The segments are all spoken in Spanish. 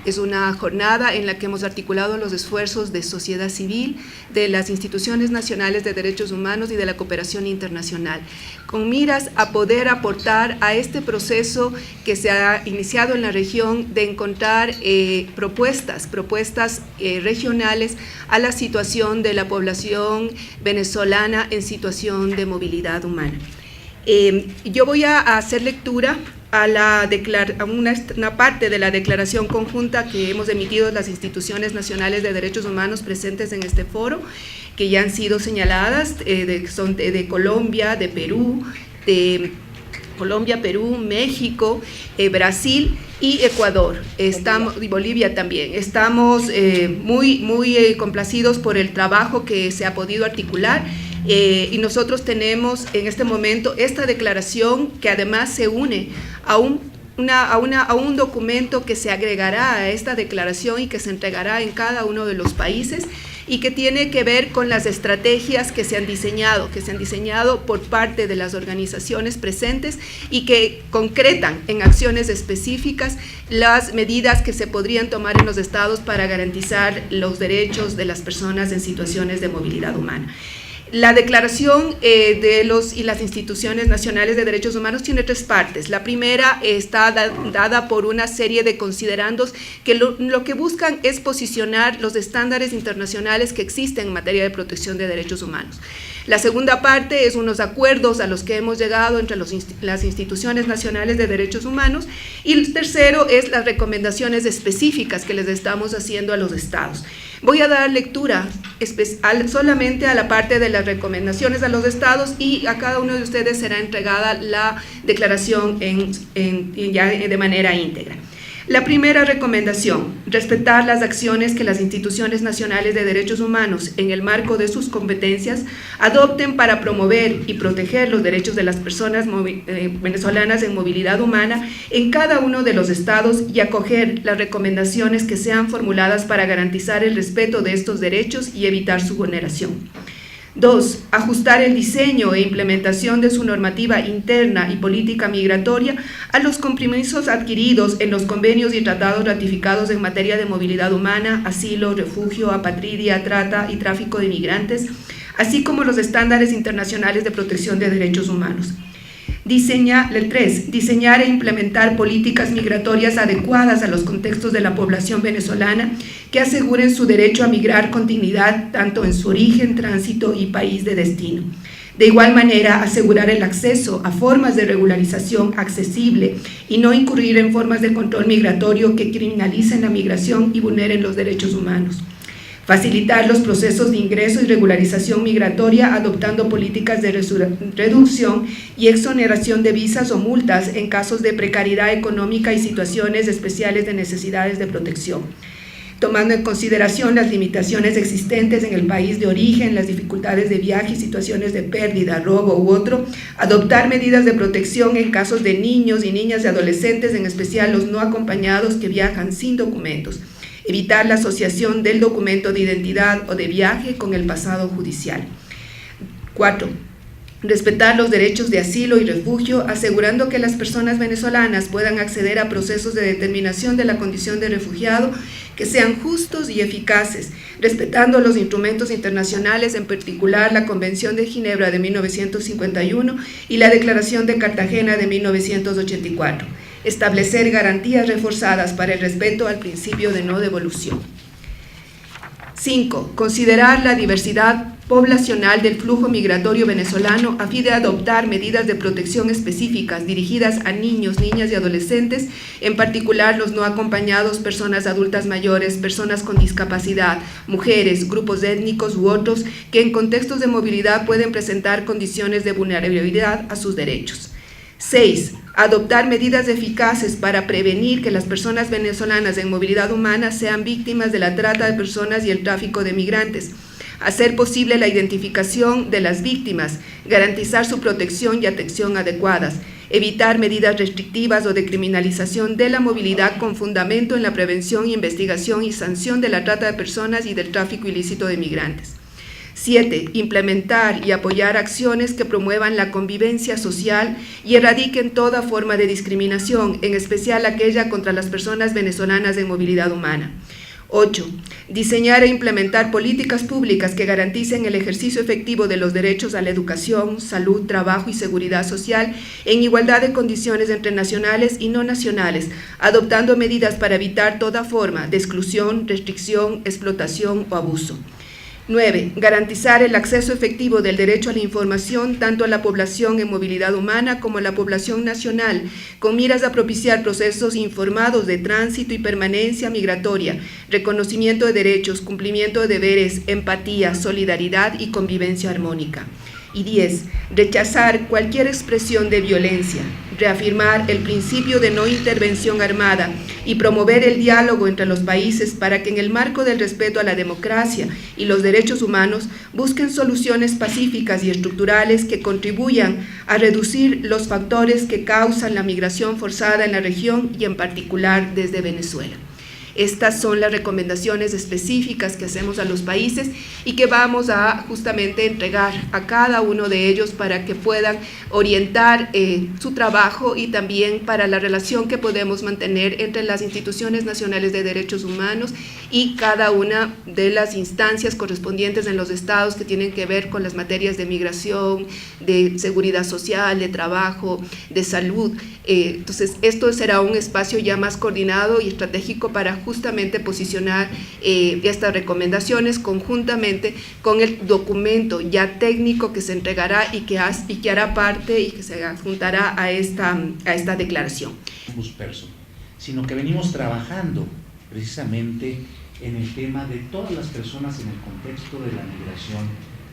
Es una jornada en la que hemos articulado los esfuerzos de sociedad civil, de las instituciones nacionales de derechos humanos y de la cooperación internacional, con miras a poder aportar a este proceso que se ha iniciado en la región de encontrar propuestas regionales a la situación de la población venezolana en situación de movilidad humana. Yo voy a hacer lectura a una parte de la declaración conjunta que hemos emitido las instituciones nacionales de derechos humanos presentes en este foro, que ya han sido señaladas, son de Colombia, de Perú, México, Brasil y Ecuador, y Bolivia también. Estamos muy complacidos por el trabajo que se ha podido articular. Y nosotros tenemos en este momento esta declaración que además se une a un documento que se agregará a esta declaración y que se entregará en cada uno de los países y que tiene que ver con las estrategias que se han diseñado por parte de las organizaciones presentes y que concretan en acciones específicas las medidas que se podrían tomar en los estados para garantizar los derechos de las personas en situaciones de movilidad humana. La declaración de las instituciones nacionales de derechos humanos tiene tres partes. La primera está dada por una serie de considerandos que lo que buscan es posicionar los estándares internacionales que existen en materia de protección de derechos humanos. La segunda parte es unos acuerdos a los que hemos llegado entre las instituciones nacionales de derechos humanos, y el tercero es las recomendaciones específicas que les estamos haciendo a los estados. Voy a dar lectura solamente a la parte de las recomendaciones a los estados, y a cada uno de ustedes será entregada la declaración ya de manera íntegra. La primera recomendación: respetar las acciones que las instituciones nacionales de derechos humanos, en el marco de sus competencias, adopten para promover y proteger los derechos de las personas venezolanas en movilidad humana en cada uno de los estados, y acoger las recomendaciones que sean formuladas para garantizar el respeto de estos derechos y evitar su vulneración. 2. Ajustar el diseño e implementación de su normativa interna y política migratoria a los compromisos adquiridos en los convenios y tratados ratificados en materia de movilidad humana, asilo, refugio, apatridia, trata y tráfico de migrantes, así como los estándares internacionales de protección de derechos humanos. 3. Diseñar e implementar políticas migratorias adecuadas a los contextos de la población venezolana que aseguren su derecho a migrar con dignidad tanto en su origen, tránsito y país de destino. De igual manera, asegurar el acceso a formas de regularización accesible y no incurrir en formas de control migratorio que criminalicen la migración y vulneren los derechos humanos. Facilitar los procesos de ingreso y regularización migratoria adoptando políticas de reducción y exoneración de visas o multas en casos de precariedad económica y situaciones especiales de necesidades de protección, tomando en consideración las limitaciones existentes en el país de origen, las dificultades de viaje y situaciones de pérdida, robo u otro, adoptar medidas de protección en casos de niños y niñas y adolescentes, en especial los no acompañados que viajan sin documentos. Evitar la asociación del documento de identidad o de viaje con el pasado judicial. 4. Respetar los derechos de asilo y refugio, asegurando que las personas venezolanas puedan acceder a procesos de determinación de la condición de refugiado que sean justos y eficaces, respetando los instrumentos internacionales, en particular la Convención de Ginebra de 1951 y la Declaración de Cartagena de 1984. Establecer garantías reforzadas para el respeto al principio de no devolución. 5. Considerar la diversidad poblacional del flujo migratorio venezolano a fin de adoptar medidas de protección específicas dirigidas a niños, niñas y adolescentes, en particular los no acompañados, personas adultas mayores, personas con discapacidad, mujeres, grupos étnicos u otros que en contextos de movilidad pueden presentar condiciones de vulnerabilidad a sus derechos. 6. Adoptar medidas eficaces para prevenir que las personas venezolanas en movilidad humana sean víctimas de la trata de personas y el tráfico de migrantes. Hacer posible la identificación de las víctimas, garantizar su protección y atención adecuadas, evitar medidas restrictivas o de criminalización de la movilidad con fundamento en la prevención, investigación y sanción de la trata de personas y del tráfico ilícito de migrantes. 7. Implementar y apoyar acciones que promuevan la convivencia social y erradiquen toda forma de discriminación, en especial aquella contra las personas venezolanas en movilidad humana. 8. Diseñar e implementar políticas públicas que garanticen el ejercicio efectivo de los derechos a la educación, salud, trabajo y seguridad social en igualdad de condiciones entre nacionales y no nacionales, adoptando medidas para evitar toda forma de exclusión, restricción, explotación o abuso. 9. Garantizar el acceso efectivo del derecho a la información tanto a la población en movilidad humana como a la población nacional, con miras a propiciar procesos informados de tránsito y permanencia migratoria, reconocimiento de derechos, cumplimiento de deberes, empatía, solidaridad y convivencia armónica. Y 10. Rechazar cualquier expresión de violencia, reafirmar el principio de no intervención armada y promover el diálogo entre los países para que en el marco del respeto a la democracia y los derechos humanos busquen soluciones pacíficas y estructurales que contribuyan a reducir los factores que causan la migración forzada en la región y en particular desde Venezuela. Estas son las recomendaciones específicas que hacemos a los países y que vamos a justamente entregar a cada uno de ellos para que puedan orientar su trabajo y también para la relación que podemos mantener entre las instituciones nacionales de derechos humanos y cada una de las instancias correspondientes en los estados que tienen que ver con las materias de migración, de seguridad social, de trabajo, de salud. Entonces, esto será un espacio ya más coordinado y estratégico para justamente posicionar estas recomendaciones conjuntamente con el documento ya técnico que se entregará y que hará parte y que se adjuntará a esta declaración. Sino que venimos trabajando precisamente en el tema de todas las personas en el contexto de la migración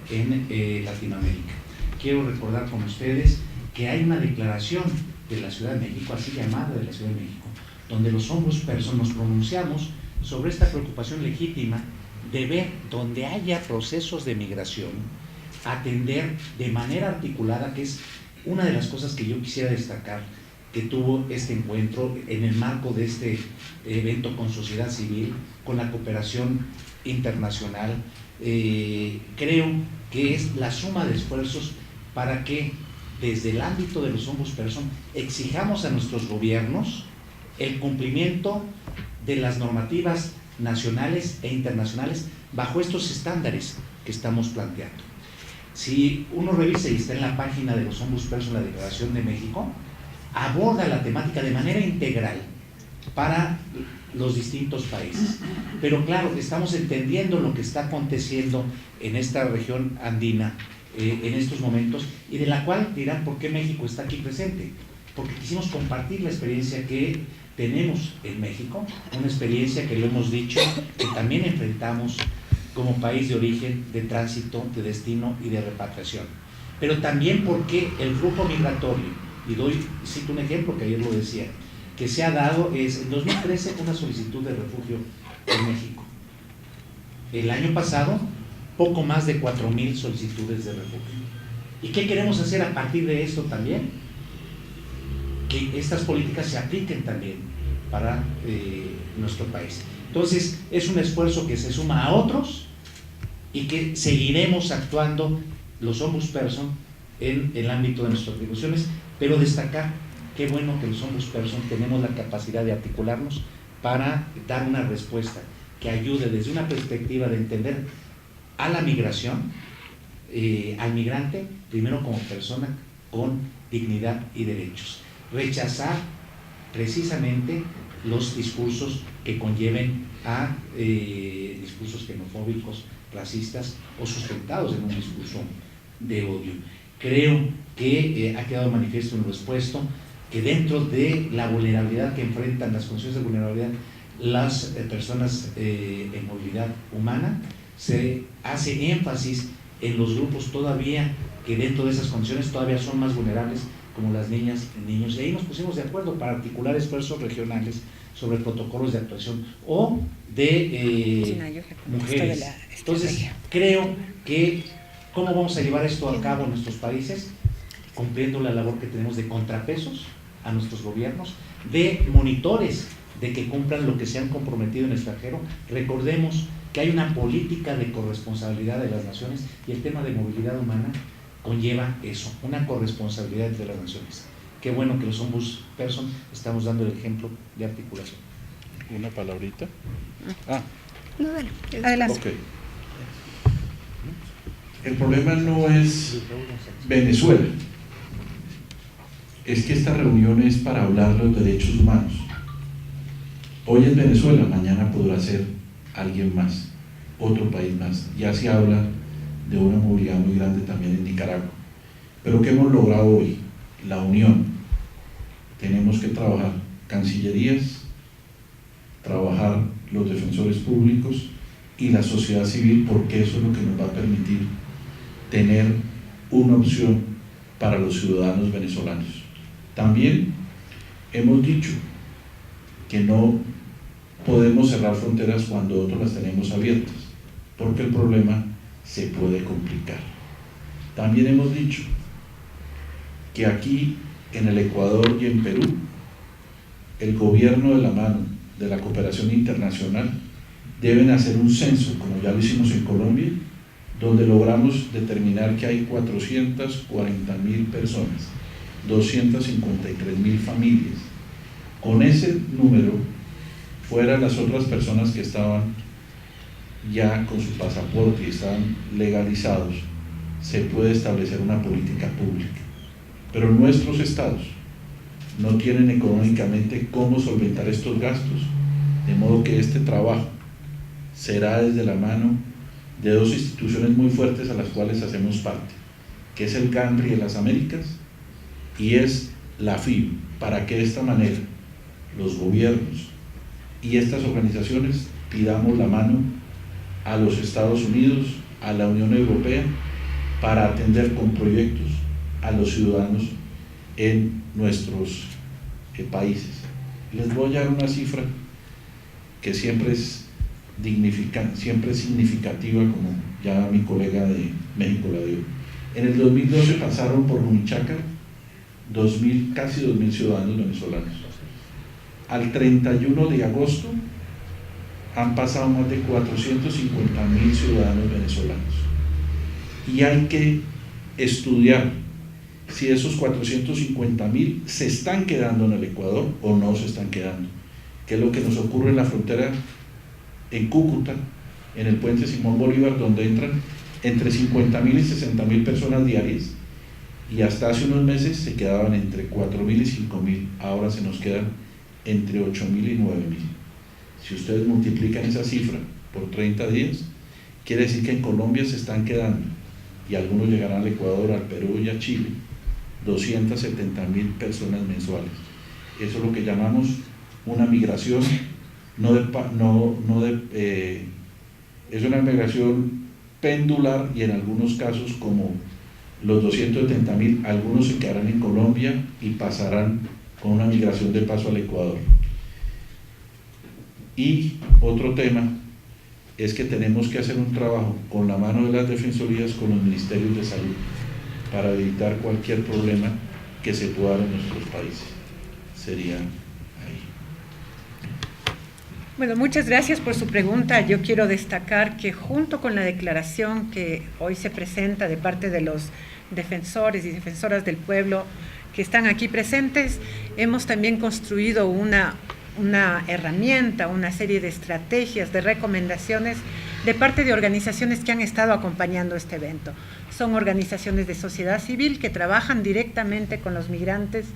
en Latinoamérica. Quiero recordar con ustedes que hay una declaración de la Ciudad de México, así llamada de la Ciudad de México, donde los ombudsperson nos pronunciamos sobre esta preocupación legítima de ver donde haya procesos de migración, atender de manera articulada, que es una de las cosas que yo quisiera destacar, que tuvo este encuentro en el marco de este evento con sociedad civil, con la cooperación internacional. Creo que es la suma de esfuerzos para que desde el ámbito de los ombudsperson exijamos a nuestros gobiernos el cumplimiento de las normativas nacionales e internacionales bajo estos estándares que estamos planteando. Si uno revisa y está en la página de los ombudsperson, la Declaración de México aborda la temática de manera integral para los distintos países. Pero claro, estamos entendiendo lo que está aconteciendo en esta región andina en estos momentos, y de la cual dirán por qué México está aquí presente, porque quisimos compartir la experiencia que tenemos en México, una experiencia que lo hemos dicho, que también enfrentamos como país de origen, de tránsito, de destino y de repatriación, pero también porque el flujo migratorio, y cito un ejemplo que ayer lo decía, que se ha dado es en 2013 una solicitud de refugio en México. El año pasado poco más de 4,000 solicitudes de refugio. ¿Y qué queremos hacer a partir de esto también? Que estas políticas se apliquen también para nuestro país. Entonces, es un esfuerzo que se suma a otros y que seguiremos actuando los ombudsperson en el ámbito de nuestras atribuciones, pero destacar qué bueno que los ombudsperson tenemos la capacidad de articularnos para dar una respuesta que ayude desde una perspectiva de entender a la migración, al migrante, primero como persona con dignidad y derechos. Rechazar precisamente los discursos que conlleven a discursos xenofóbicos, racistas o sustentados en un discurso de odio. Creo que ha quedado manifiesto en lo expuesto que dentro de la vulnerabilidad que enfrentan, las condiciones de vulnerabilidad, las personas en movilidad humana, se hace énfasis en los grupos todavía que dentro de esas condiciones todavía son más vulnerables, como las niñas y niños, y ahí nos pusimos de acuerdo para articular esfuerzos regionales sobre protocolos de actuación o de mujeres. Entonces, creo que ¿cómo vamos a llevar esto a cabo en nuestros países? Cumpliendo la labor que tenemos de contrapesos a nuestros gobiernos, de monitores de que cumplan lo que se han comprometido en el extranjero. Recordemos que hay una política de corresponsabilidad de las naciones y el tema de movilidad humana conlleva eso, una corresponsabilidad entre las naciones. Qué bueno que los ombudsperson estamos dando el ejemplo de articulación. Una palabrita. No, dale. Adelante. Ok. El problema no es Venezuela, es que esta reunión es para hablar de los derechos humanos. Hoy es Venezuela, mañana podrá ser alguien más, otro país más. Ya se habla de una movilidad muy grande también en Nicaragua. Pero ¿qué hemos logrado hoy? La unión. Tenemos que trabajar cancillerías, trabajar los defensores públicos y la sociedad civil, porque eso es lo que nos va a permitir tener una opción para los ciudadanos venezolanos. También hemos dicho que no podemos cerrar fronteras cuando otros las tenemos abiertas, porque el problema se puede complicar. También hemos dicho que aquí en el Ecuador y en Perú, el gobierno de la mano de la cooperación internacional deben hacer un censo, como ya lo hicimos en Colombia, donde logramos determinar que hay 440.000 personas, 253.000 familias. Con ese número, fuera las otras personas que estaban ya con su pasaporte y estaban legalizados, se puede establecer una política pública. Pero nuestros estados no tienen económicamente cómo solventar estos gastos, de modo que este trabajo será desde la mano de dos instituciones muy fuertes a las cuales hacemos parte, que es el GANRI de las Américas y es la FIB, para que de esta manera los gobiernos y estas organizaciones pidamos la mano a los Estados Unidos, a la Unión Europea, para atender con proyectos a los ciudadanos en nuestros países. Les voy a dar una cifra que siempre es significativa, como ya mi colega de México la dio. En el 2012 pasaron por Jumichaca casi 2.000 ciudadanos venezolanos. Al 31 de agosto han pasado más de 450.000 ciudadanos venezolanos. Y hay que estudiar si esos 450.000 se están quedando en el Ecuador o no se están quedando, que es lo que nos ocurre en la frontera en Cúcuta, en el puente Simón Bolívar, donde entran entre 50.000 y 60.000 personas diarias, y hasta hace unos meses se quedaban entre 4.000 y 5.000, ahora se nos quedan entre 8.000 y 9.000. Si ustedes multiplican esa cifra por 30 días, quiere decir que en Colombia se están quedando, y algunos llegarán al Ecuador, al Perú y a Chile, 270.000 personas mensuales. Eso es lo que llamamos una migración, es una migración pendular, y en algunos casos, como los 270.000, algunos se quedarán en Colombia y pasarán con una migración de paso al Ecuador. Y otro tema es que tenemos que hacer un trabajo con la mano de las defensorías, con los ministerios de salud, para evitar cualquier problema que se pueda dar en nuestros países. Sería ahí. Bueno, muchas gracias por su pregunta. Yo quiero destacar que junto con la declaración que hoy se presenta de parte de los defensores y defensoras del pueblo que están aquí presentes, hemos también construido una herramienta, una serie de estrategias, de recomendaciones de parte de organizaciones que han estado acompañando este evento. Son organizaciones de sociedad civil que trabajan directamente con los migrantes,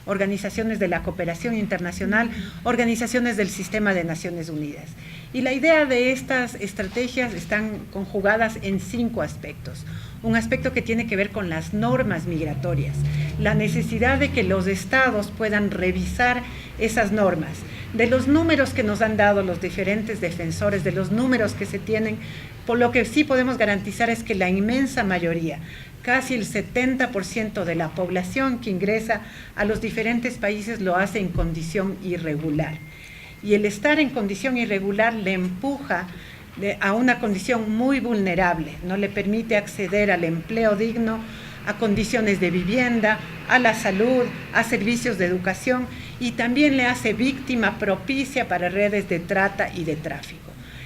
organizaciones de la cooperación internacional, organizaciones del sistema de Naciones Unidas. Y la idea de estas estrategias están conjugadas en 5 aspectos. Un aspecto que tiene que ver con las normas migratorias, la necesidad de que los estados puedan revisar esas normas, de los números que nos han dado los diferentes defensores, de los números que se tienen. Por lo que sí podemos garantizar es que la inmensa mayoría, casi el 70% de la población que ingresa a los diferentes países lo hace en condición irregular. Y el estar en condición irregular le empuja a una condición muy vulnerable, no le permite acceder al empleo digno, a condiciones de vivienda, a la salud, a servicios de educación, y también le hace víctima propicia para redes de trata y de tráfico.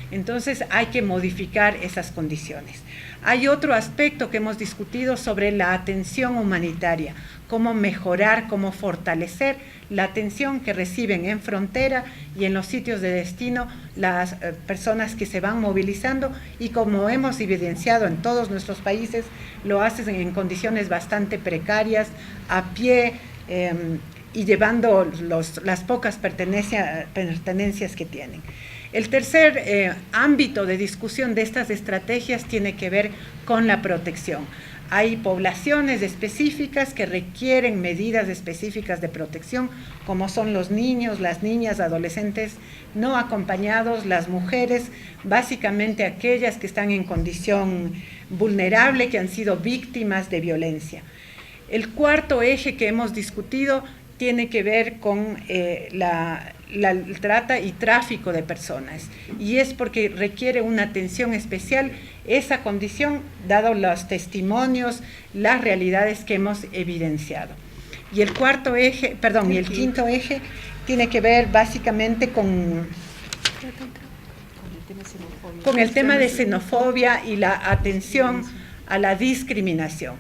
Entonces hay que modificar esas condiciones. Hay otro aspecto que hemos discutido sobre la atención humanitaria, cómo mejorar, cómo fortalecer la atención que reciben en frontera y en los sitios de destino las personas que se van movilizando, y como hemos evidenciado en todos nuestros países, lo hacen en condiciones bastante precarias, a pie, y llevando las pocas pertenencias que tienen. El tercer ámbito de discusión de estas estrategias tiene que ver con la protección. Hay poblaciones específicas que requieren medidas específicas de protección, como son los niños, las niñas, adolescentes no acompañados, las mujeres, básicamente aquellas que están en condición vulnerable, que han sido víctimas de violencia. El cuarto eje que hemos discutido tiene que ver con la trata y tráfico de personas, y es porque requiere una atención especial esa condición, dado los testimonios, las realidades que hemos evidenciado. Y el quinto eje tiene que ver básicamente con el tema de xenofobia y la atención a la discriminación.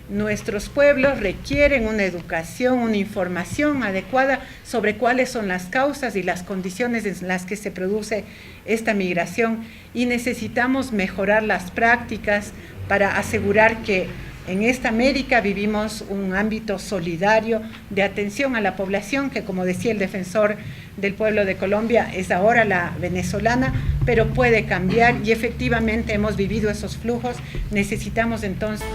Nuestros pueblos requieren una educación, una información adecuada sobre cuáles son las causas y las condiciones en las que se produce esta migración, y necesitamos mejorar las prácticas para asegurar que en esta América vivimos un ámbito solidario de atención a la población, que, como decía el defensor del pueblo de Colombia, es ahora la venezolana, pero puede cambiar, y efectivamente hemos vivido esos flujos. Necesitamos entonces